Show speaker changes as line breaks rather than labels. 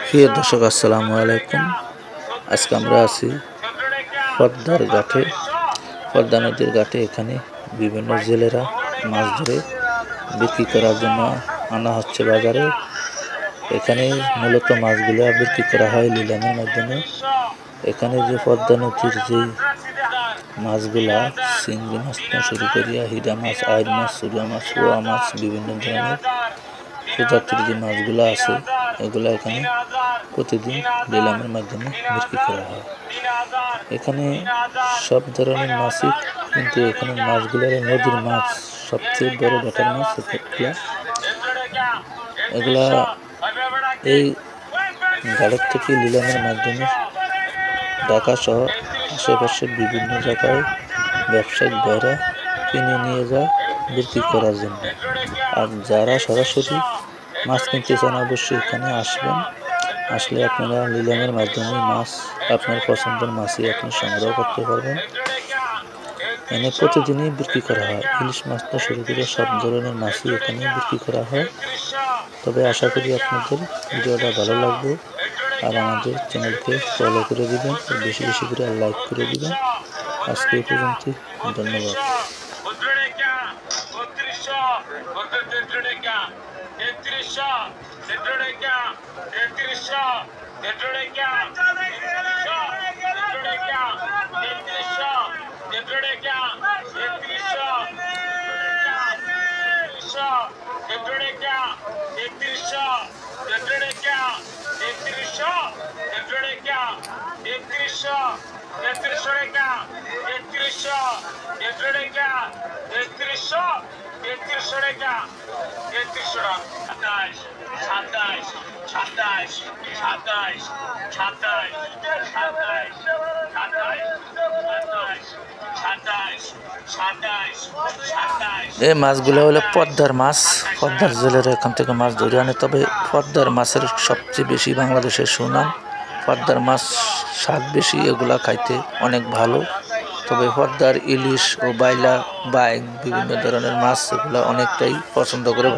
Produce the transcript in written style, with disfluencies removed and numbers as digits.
প্রিয় দর্শক, আসসালামু আলাইকুম। আজকে আমরা আছি পদ্মার ঘাটে, পদ্মা নদীর ঘাটে। এখানে বিভিন্ন জেলেরা মাছ ধরে বিক্রি করার জন্য আনা হচ্ছে বাজারে। এখানে মূলত মাছগুলো বিক্রি করা হয় নিলামের মাধ্যমে। এখানে যে পদ্মা নদীর যে মাছগুলা, চিংড়ি মাছ থেকে শুরু করিয়া হিরা মাছ, আইড় মাছ, সুরা মাছ, পোয়া মাছ, বিভিন্ন ধরনের প্রজাতির যে মাছগুলো আছে, এগুলো এখানে প্রতিদিন নিলামের মাধ্যমে বিক্রি করা হয়। এখানে সব ধরনের মাছই, কিন্তু এখানে মাছগুলোর নদীর মাছ সবচেয়ে বড় ব্যাটার মাছ। এগুলা এই ঘাটের থেকে নিলামের মাধ্যমে ঢাকা সহ আশেপাশের বিভিন্ন জায়গায় ব্যবসায়িক ভাইরা কিনে নিয়ে যায় বিক্রি করার জন্য। আর যারা সরাসরি মাছ কিনতে চান, অবশ্যই এখানে আসবেন। আসলে আপনারা নিলামের মাধ্যমে মাছ, আপনার পছন্দের মাছই আপনি সংগ্রহ করতে পারবেন। এখানে প্রতিদিনই বিক্রি করা হয়, ইলিশ মাছ থেকে শুরু করে সব ধরনের মাছই এখানে বিক্রি করা হয়। তবে আশা করি আপনাদের ভিডিওটা ভালো লাগবে, আর আমাদের চ্যানেলকে ফলো করে দিবেন, বেশি বেশি করে লাইক করে দিবেন। আজকে এই পর্যন্তই, ধন্যবাদ। এই মাছগুলো হলো পদ্মার মাছ। পদ্মার জেলেরা এখান থেকে মাছ ধরে আনে। তবে পদ্মার মাছের সবচেয়ে বেশি বাংলাদেশের সুনাম। পদ্মার মাছ স্বাদ বেশি, এগুলা খাইতে অনেক ভালো। তবে পদ্মার ইলিশ ও বাইলা, বাইং, বিভিন্ন ধরনের মাছ এগুলো অনেকটাই পছন্দ করে